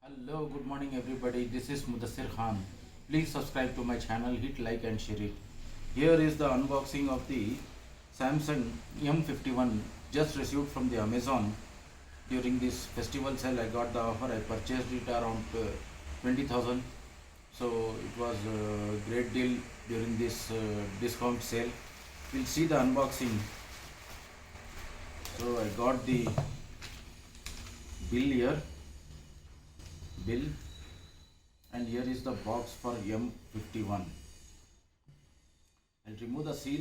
Hello, good morning everybody. This is Mudassir Khan. Please subscribe to my channel, hit like and share it. Here is the unboxing of the Samsung M51 just received from the Amazon. During this festival sale I got the offer. I purchased it around 20,000. So it was a great deal during this discount sale. We'll see the unboxing. So I got the bill here. And here is the box for M51. I'll remove the seal.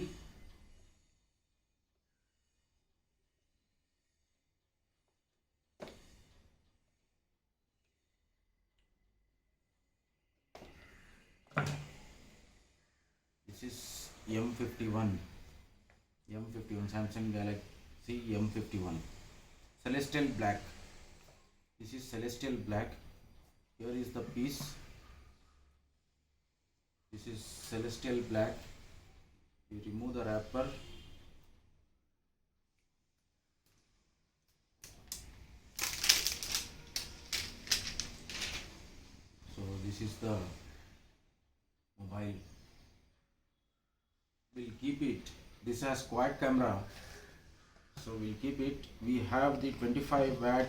This is M51 Samsung Galaxy M51 Celestial Black. This is Celestial Black. Here is the piece. This is Celestial Black. You remove the wrapper. So this is the mobile. We'll keep it. This has quad camera. So we'll keep it. We have the 25-watt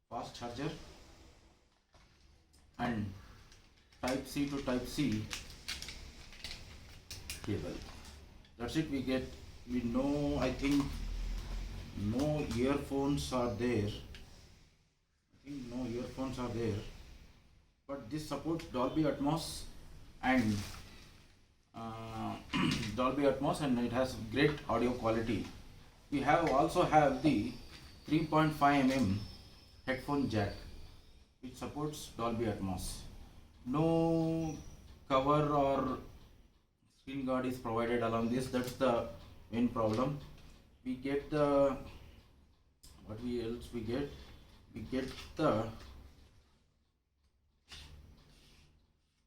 fast charger and type C to type C cable. That's it. We know, I think no earphones are there. But this supports Dolby Atmos and it has great audio quality. We also have the 3.5 mm headphone jack which supports Dolby Atmos. No cover or screen guard is provided along this. That's the main problem. We get the we get the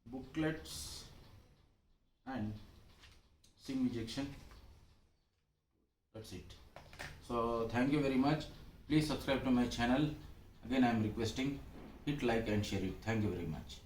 booklets and SIM ejection. That's it. So thank you very much. Please subscribe to my channel. Again I am requesting, hit like and share it. Thank you very much.